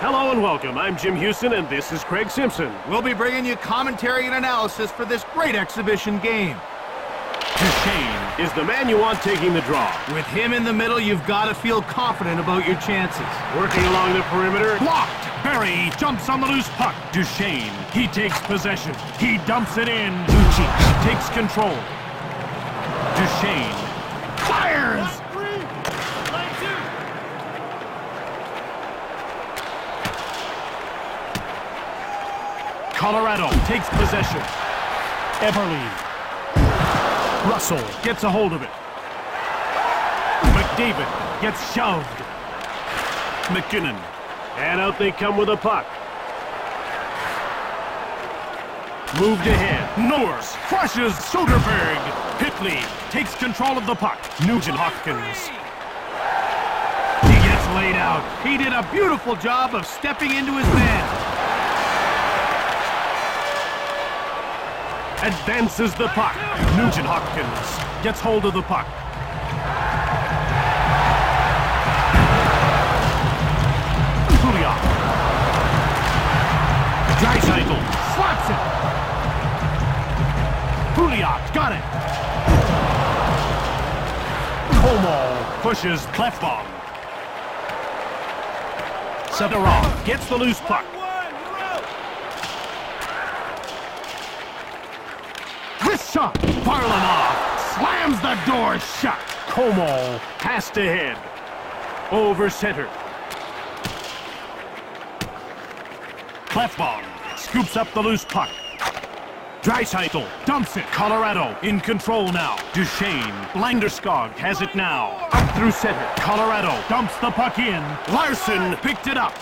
Hello and welcome. I'm Jim Houston, and this is Craig Simpson. We'll be bringing you commentary and analysis for this great exhibition game. Duchesne is the man you want taking the draw. With him in the middle, you've got to feel confident about your chances. Working along the perimeter. Blocked! Barry jumps on the loose puck. Duchesne, he takes possession. He dumps it in. Lucic takes control. Duchesne fires! Colorado takes possession. Everly. Russell gets a hold of it. McDavid gets shoved. McKinnon. And out they come with a puck. Moved ahead. Norris crushes Soderberg. Hitley takes control of the puck. Nugent Hopkins. He gets laid out. He did a beautiful job of stepping into his man. Advances the puck. Nugent Hopkins gets hold of the puck. Pouliot. Draisaitl slaps it. Pouliot got it. Como pushes Clefbaum. Sedorov gets the loose puck. Shot. Varlamov slams the door shut. Como passed ahead. Over center. Clefbaum scoops up the loose puck. Draisaitl dumps it. Colorado in control now. Duchesne. Landeskog has it now. Up through center. Colorado dumps the puck in. Larson picked it up.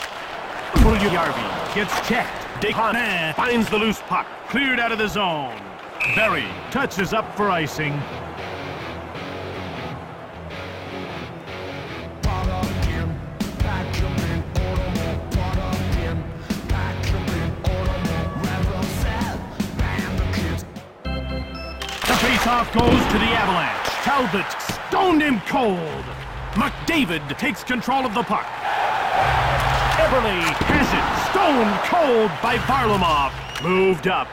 Puljujarvi gets checked. Desharnais finds the loose puck. Cleared out of the zone. Berry touches up for icing. The face-off goes to the Avalanche. Talbot stoned him cold. McDavid takes control of the puck. Everly has it stoned cold by Varlamov. Moved up.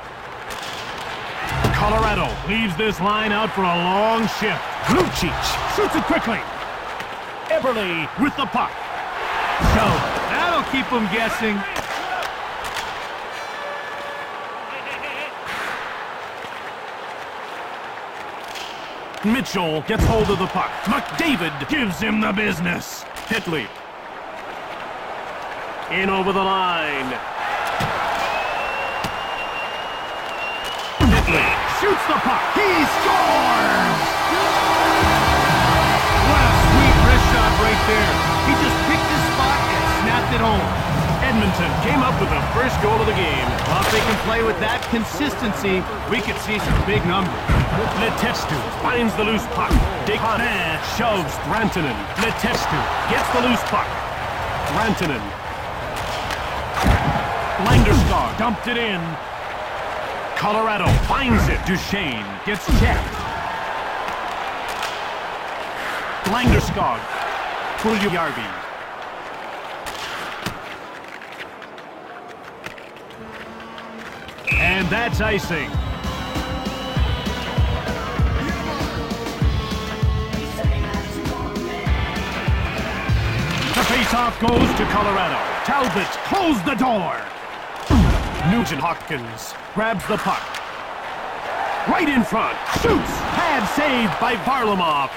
Colorado leaves this line out for a long shift. Lucic shoots it quickly. Everly with the puck. So that'll keep them guessing. Mitchell gets hold of the puck. McDavid gives him the business. Hitley. In over the line. Shoots the puck. He scores! What a sweet wrist shot right there. He just picked his spot and snapped it home. Edmonton came up with the first goal of the game. Well, if they can play with that consistency, we could see some big numbers. Letestu finds the loose puck. Desharnais shoves Rantanen. Letestu gets the loose puck. Rantanen. Landeskog dumped it in. Colorado finds it. Duchesne gets checked. Landeskog. Puljujarvi. And that's icing. The face-off goes to Colorado. Talbot closed the door. Nugent Hopkins grabs the puck. Right in front. Shoots. Pad saved by Varlamov.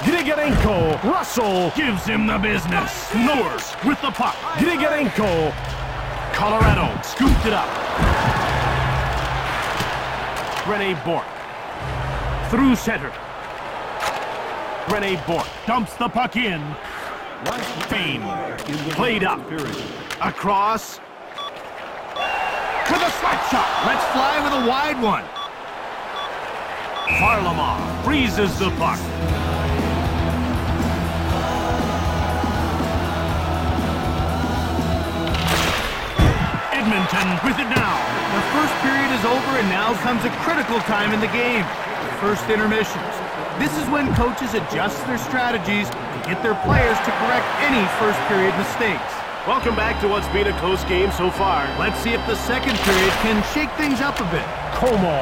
Grigorenko. Russell gives him the business. Norris with the puck. Grigorenko. Colorado scooped it up. Rene Bourque. Through center. Rene Bourque dumps the puck in. Fane played up. Across. With a slap shot. Let's fly with a wide one. Varlamov freezes the puck. Edmonton with it now. The first period is over and now comes a critical time in the game. First intermission. This is when coaches adjust their strategies to get their players to correct any first period mistakes. Welcome back to what's been a close game so far. Let's see if the second period can shake things up a bit. Como.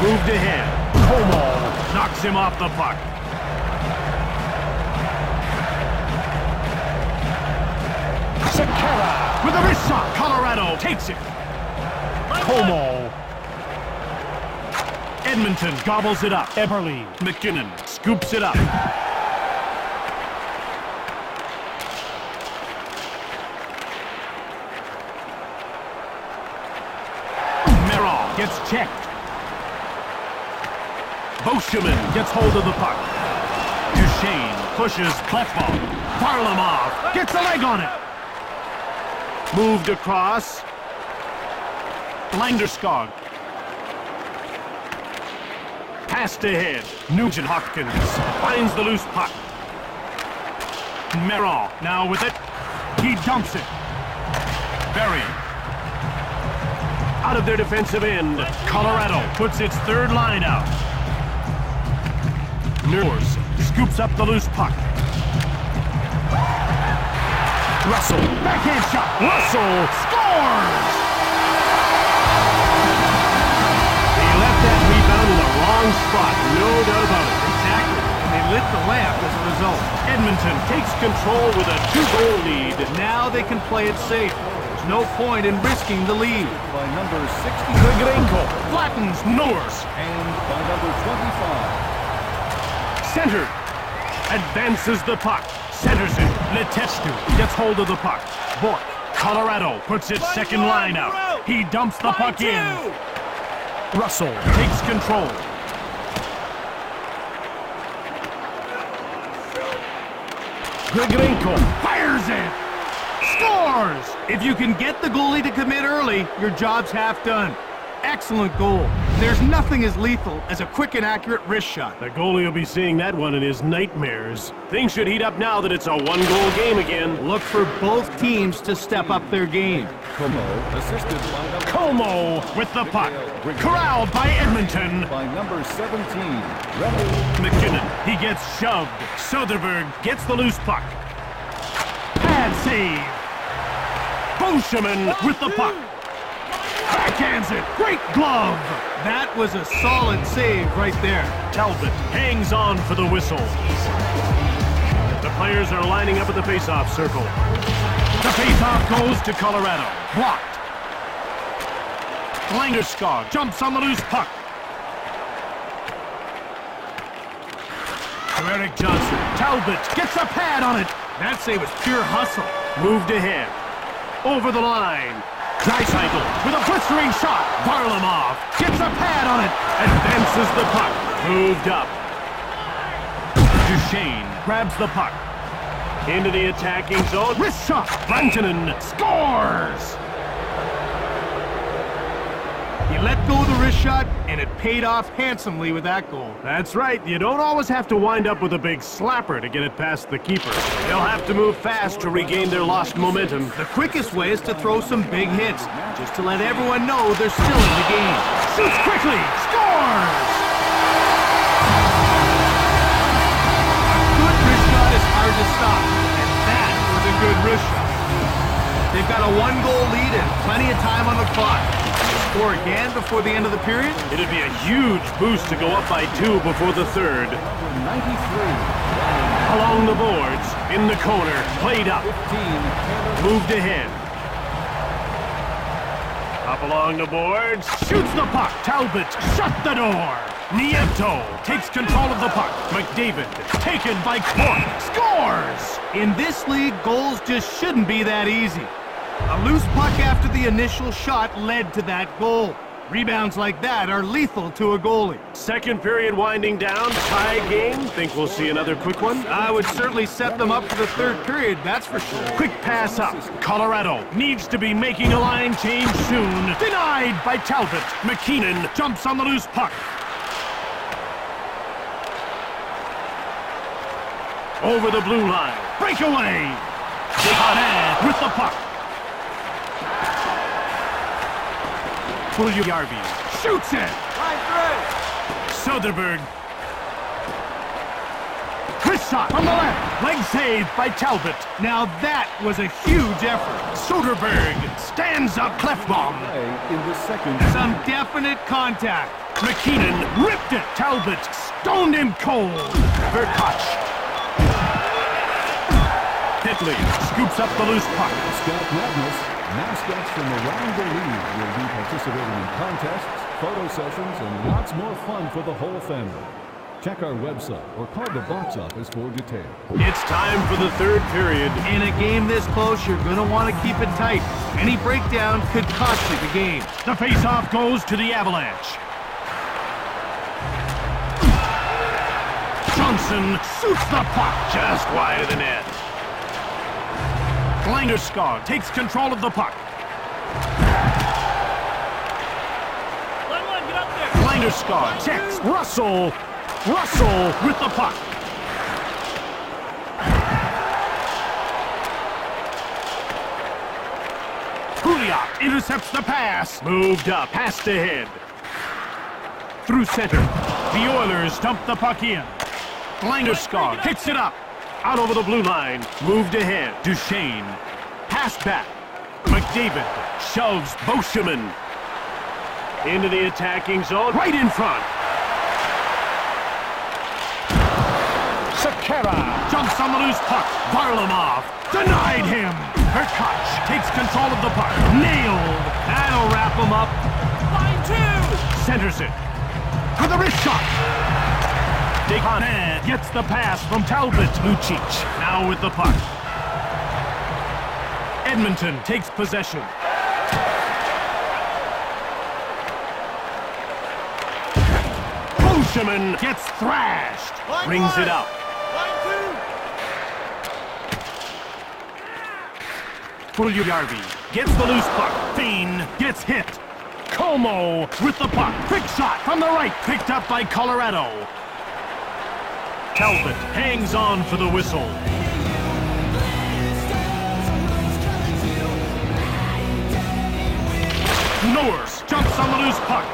Moved ahead. Como knocks him off the puck. Sakara with a wrist shot. Colorado takes it. Como. Edmonton gobbles it up. Eberle. McKinnon scoops it up. Merrill gets checked. Boschman gets hold of the puck. Duchesne pushes Klefbom. Varlamov gets a leg on it. Moved across. Landeskog. Passed ahead. Nugent Hopkins finds the loose puck. Merrill now with it. He dumps it. Berry. Out of their defensive end. Colorado puts its third line out. Nurse scoops up the loose puck. Russell. Backhand shot. Russell scores! He left that rebound in the wrong spot. No doubt about it. Exactly. And they lit the lamp as a result. Edmonton takes control with a 2-goal lead. Now they can play it safe. There's no point in risking the lead. By number 60. Grigorenko flattens Norris. And by number 25. Center. Advances the puck. Centers it. Letestu gets hold of the puck. Bork. Colorado puts its second line out. He dumps the puck in. Russell takes control. Grigorenko fires it. Scores! If you can get the goalie to commit early, your job's half done. Excellent goal. There's nothing as lethal as a quick and accurate wrist shot. The goalie will be seeing that one in his nightmares. Things should heat up now that it's a one-goal game again. Look for both teams to step up their game. Como, assisted by number Como with the puck. Corralled by Edmonton. by number 17. Rebel. McKinnon, he gets shoved. Soderberg gets the loose puck. Pad save. Boschman with the puck. Backhands it. Great glove. That was a solid save right there. Talbot hangs on for the whistle. The players are lining up at the face-off circle. The face-off goes to Colorado. Blocked. Landeskog jumps on the loose puck. To Eric Johnson. Talbot gets a pad on it. That save was pure hustle. Moved ahead. Over the line. Draisaitl with a blistering shot. Varlamov gets a pad on it. Advances the puck. Moved up. Duchesne grabs the puck. Into the attacking zone. Wrist shot. Rantanen scores! He let go of the wrist shot, and it paid off handsomely with that goal. That's right. You don't always have to wind up with a big slapper to get it past the keeper. They'll have to move fast to regain their lost momentum. The quickest way is to throw some big hits, just to let everyone know they're still in the game. Shoots quickly. Scores! A good wrist shot is hard to stop, and that was a good wrist shot. They've got a one-goal lead and plenty of time on the clock. Score again before the end of the period? It'd be a huge boost to go up by 2 before the third. 93. Along the boards, in the corner, played up. 15. Moved ahead. Up along the boards, shoots the puck. Talbot shut the door. Nieto takes control of the puck. McDavid taken by Cork. Scores! In this league, goals just shouldn't be that easy. A loose puck after the initial shot led to that goal. Rebounds like that are lethal to a goalie. Second period winding down, tie game. Think we'll see another quick one? I would certainly set them up for the third period, that's for sure. Quick pass up. Colorado needs to be making a line change soon. Denied by Talbot. McKinnon jumps on the loose puck. Over the blue line. Breakaway. Hot with the puck. Yarby shoots it. Soderberg. Wrist shot from the left. Leg saved by Talbot. Now that was a huge effort. Soderberg stands up. Clef bomb. Play in the second. Some definite contact. McKinnon ripped it. Talbot stoned him cold. Verkoch. Hitley scoops up the loose puck. Scout Madness. Mascots from around the league will be participating in contests, photo sessions, and lots more fun for the whole family. Check our website or call the box office for details. It's time for the third period. In a game this close, you're going to want to keep it tight. Any breakdown could cost you the game. The face-off goes to the Avalanche. Johnson shoots the puck just wide of the net. Landeskog takes control of the puck. Landeskog checks. Russell with the puck. Pouliot intercepts the pass. Moved up, passed ahead. Through center. The Oilers dump the puck in. Landeskog hits it up. Out over the blue line. Moved ahead. Duchesne. Pass back. McDavid shoves Boscheman into the attacking zone. Right in front. Sekera jumps on the loose puck. Varlamov denied him. Verkoch takes control of the puck. Nailed. That'll wrap him up. Line two. Centers it. With a wrist shot. Desharnais gets the pass from Talbot. Lucic now with the puck. Edmonton takes possession. Boscheman gets thrashed. Brings it out. Puljujarvi gets the loose puck. Fane gets hit. Como with the puck. Quick shot from the right. Picked up by Colorado. Talbot hangs on for the whistle. Norris jumps on the loose puck.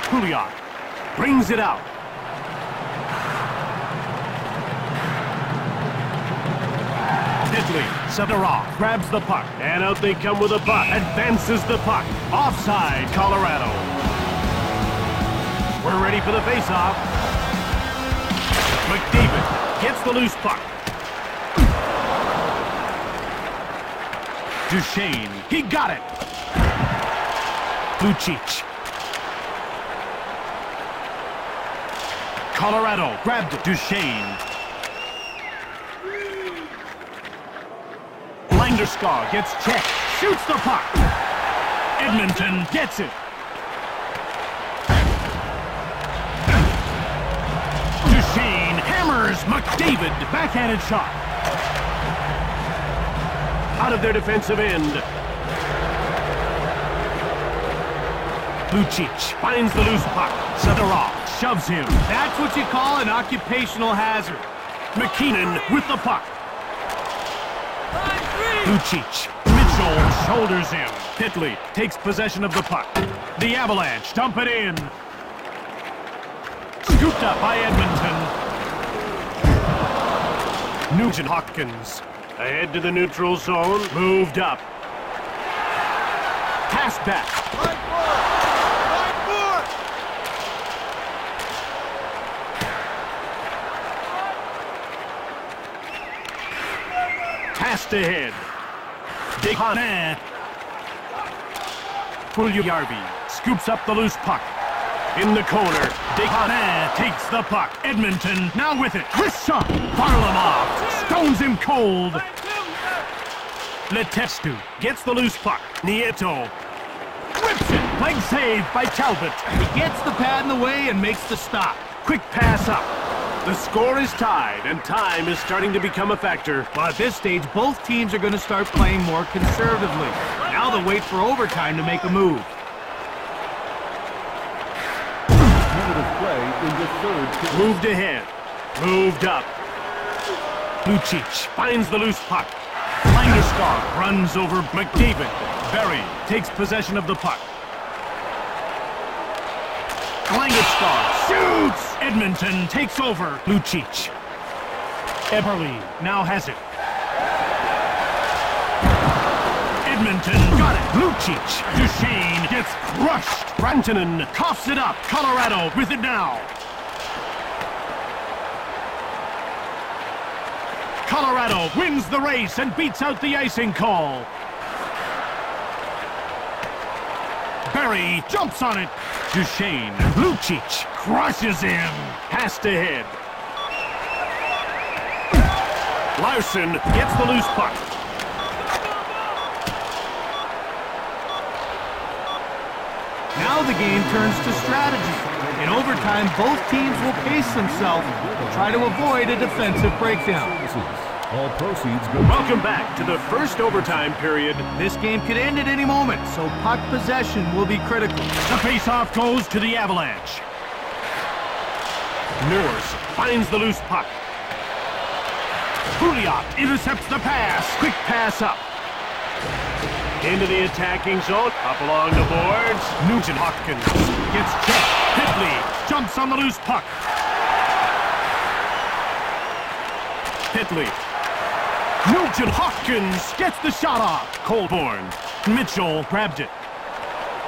Pouliot brings it out. Hitley, Sedorov grabs the puck. And out they come with a butt. Advances the puck. Offside, Colorado. We're ready for the face-off. McDavid gets the loose puck. Duchesne, he got it. Lucic. Colorado grabbed it. Duchesne. Landeskog gets checked. Shoots the puck. Edmonton gets it. Duchesne hammers McDavid. Backhanded shot. Out of their defensive end. Lucic finds the loose puck. Sedorov shoves him. That's what you call an occupational hazard. McKinnon with the puck. Lucic. Mitchell shoulders him. Hitley takes possession of the puck. The Avalanche dump it in. Scooped up by Edmonton. Nugent Hopkins. Ahead to the neutral zone. Moved up. Pass back. Passed ahead. Desharnais. Puljujarvi scoops up the loose puck. In the corner. Desharnais takes the puck. Edmonton now with it. Wrist shot. Varlamov stones him cold. Letestu gets the loose puck. Nieto whips it. Leg saved by Talbot. He gets the pad in the way and makes the stop. Quick pass up. The score is tied, and time is starting to become a factor. But at this stage, both teams are going to start playing more conservatively. Now they'll wait for overtime to make a move. Minute of play in the third period. Moved ahead. Moved up. Lucic finds the loose puck. Landeskog runs over McDavid. Berry takes possession of the puck. Landeskog shoots! Edmonton takes over. Lucic. Eberle now has it. Edmonton got it. Lucic. Duchesne gets crushed. Rantanen coughs it up. Colorado with it now. Colorado wins the race and beats out the icing call. Barry jumps on it. Duchesne. Lucic crushes him. Pass to head. Larson gets the loose puck. Now the game turns to strategy. In overtime, both teams will pace themselves to try to avoid a defensive breakdown. All proceeds go. Welcome back to the first overtime period. This game could end at any moment, so puck possession will be critical. The face-off goes to the Avalanche. Norris finds the loose puck. Pouliot intercepts the pass. Quick pass up. Into the attacking zone. Up along the boards. Nugent Hopkins gets checked. Pitley jumps on the loose puck. Pitley. Nugent Hopkins gets the shot off. Colborne. Mitchell grabbed it.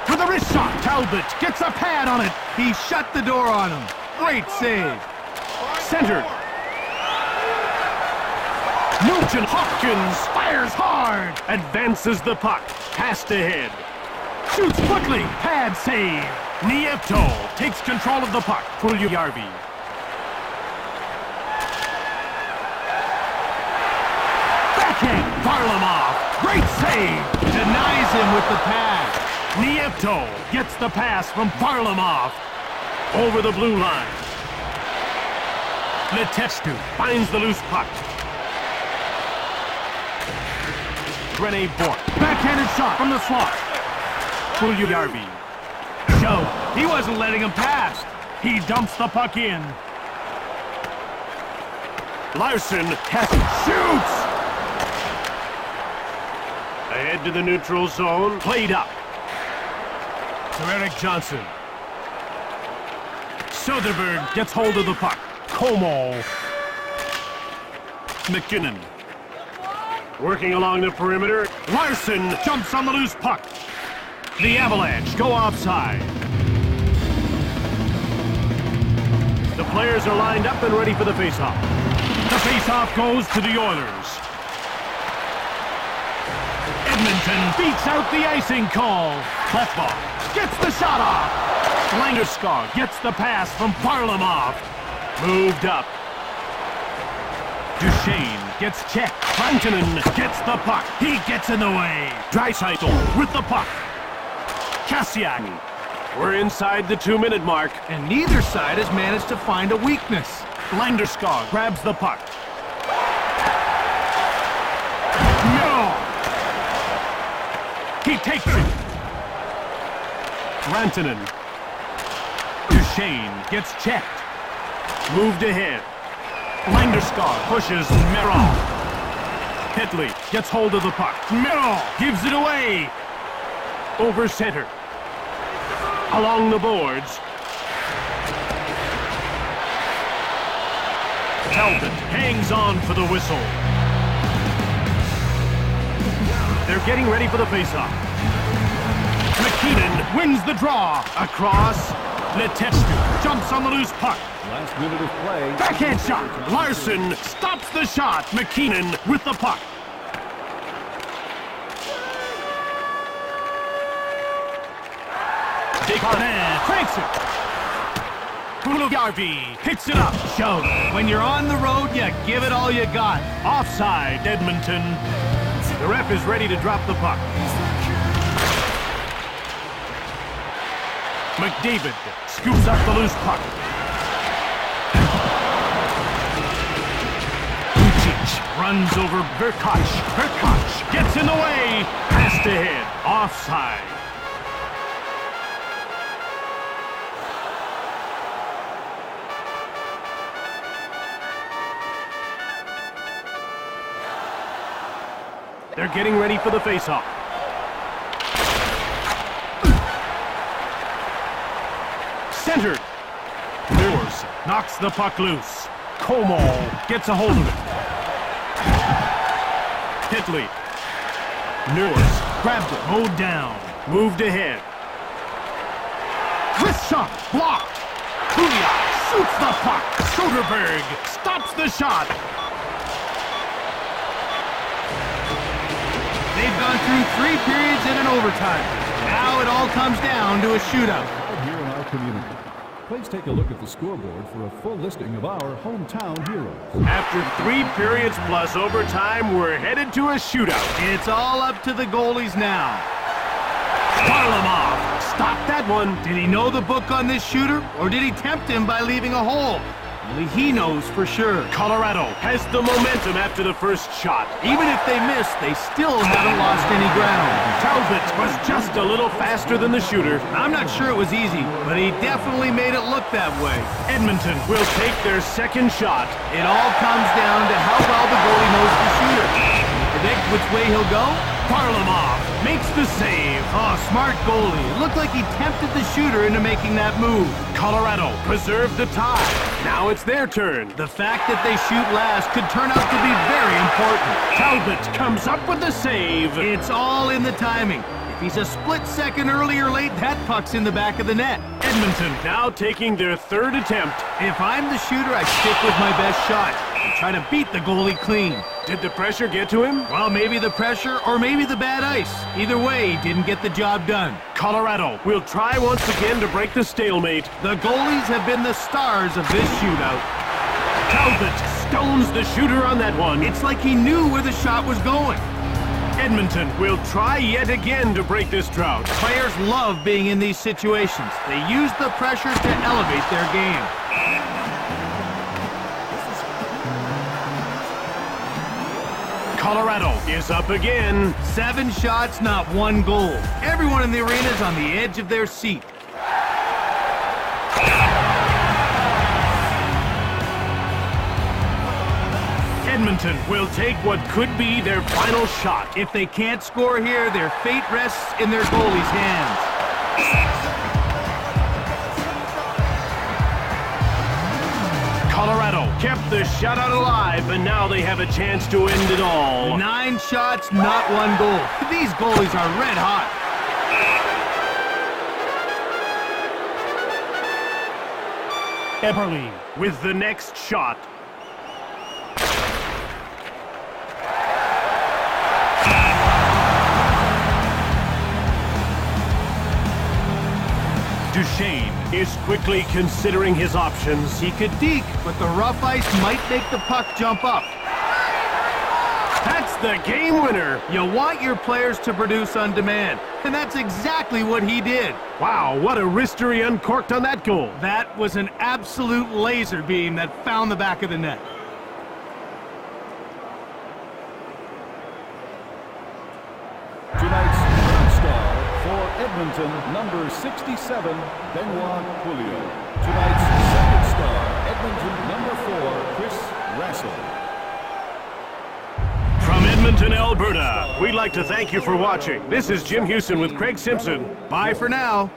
With a wrist shot, Talbot gets a pad on it. He shut the door on him. Great save. Centered. Nugent Hopkins fires hard. Advances the puck. Pass ahead. Shoots quickly. Pad save. Nieto takes control of the puck. Puljujärvi. Backhand. Varlamov. Great save. Denies him with the pass. Nieto gets the pass from Varlamov. Over the blue line. Letestu finds the loose puck. Rene Bourque. Backhanded shot from the slot. Puljujärvi. Show. He wasn't letting him pass. He dumps the puck in. Larson has it. Shoots! Ahead to the neutral zone. Played up. To Eric Johnson. Soderberg gets hold of the puck. Como. McKinnon. Working along the perimeter. Larson jumps on the loose puck. The Avalanche go offside. The players are lined up and ready for the faceoff. The faceoff goes to the Oilers. Edmonton beats out the icing call. Klefbom gets the shot off. Landeskog gets the pass from Varlamov. Moved up. Duchesne gets checked. Rantanen gets the puck. He gets in the way. Draisaitl with the puck. Kasiak. We're inside the 2-minute mark. And neither side has managed to find a weakness. Landeskog grabs the puck. No! He takes it. Rantanen. Duchesne gets checked. Moved ahead. Landeskog pushes Merrill. Pitley gets hold of the puck. Merrill gives it away. Over center. Along the boards. Talbot hangs on for the whistle. They're getting ready for the faceoff. McKinnon wins the draw. Across. Letestu jumps on the loose puck. Last minute of play. Backhand shot. Larson stops the shot. McKinnon with the puck. Descartes cranks it. Puljujärvi picks it up. Show. When you're on the road, you give it all you got. Offside, Edmonton. The ref is ready to drop the puck. McDavid scoops up the loose puck. Lucic runs over Verkac. Verkac gets in the way. Passed ahead. Offside. They're getting ready for the faceoff. Centered. Moores knocks the puck loose. Como gets a hold of it. Hitley. Moores grabbed it. Mowed down. Moved ahead. Wrist shot. Blocked. Kuliak shoots the puck. Soderberg stops the shot. They've gone through 3 periods and an overtime. Now it all comes down to a shootout. Out here in our community. Please take a look at the scoreboard for a full listing of our hometown heroes. After 3 periods plus overtime, we're headed to a shootout. It's all up to the goalies now. Varlamov stopped that one. Did he know the book on this shooter, or did he tempt him by leaving a hole? Only he knows for sure. Colorado has the momentum after the first shot. Even if they miss, they still haven't lost any ground. Talbot was just a little faster than the shooter. I'm not sure it was easy, but he definitely made it look that way. Edmonton will take their second shot. It all comes down to how well the goalie knows the shooter. Predict which way he'll go? Varlamov makes the save. Oh, smart goalie. It looked like he tempted the shooter into making that move. Colorado preserved the tie. Now it's their turn. The fact that they shoot last could turn out to be very important. Talbot comes up with the save. It's all in the timing. If he's a split second early or late, that puck's in the back of the net. Edmonton now taking their third attempt. If I'm the shooter, I stick with my best shot and try to beat the goalie clean. Did the pressure get to him? Well, maybe the pressure or maybe the bad ice. Either way, he didn't get the job done. Colorado will try once again to break the stalemate. The goalies have been the stars of this shootout. Talbot stones the shooter on that one. It's like he knew where the shot was going. Edmonton will try yet again to break this drought. Players love being in these situations. They use the pressure to elevate their game. Colorado is up again. 7 shots, not 1 goal. Everyone in the arena is on the edge of their seat. Edmonton will take what could be their final shot. If they can't score here, their fate rests in their goalie's hands. Colorado kept the shutout alive, and now they have a chance to end it all. 9 shots, not 1 goal. These goalies are red hot. Eberle with the next shot. Duchesne is quickly considering his options. He could deke, but the rough ice might make the puck jump up. That's the game winner. You want your players to produce on demand, and that's exactly what he did. Wow, what a wrister he uncorked on that goal. That was an absolute laser beam that found the back of the net. Tonight's third star for Edmonton, number 67, Benoit Pouliot. Tonight's second star, Edmonton, number 4, Chris Russell. From Edmonton, Alberta, we'd like to thank you for watching. This is Jim Houston with Craig Simpson. Bye for now.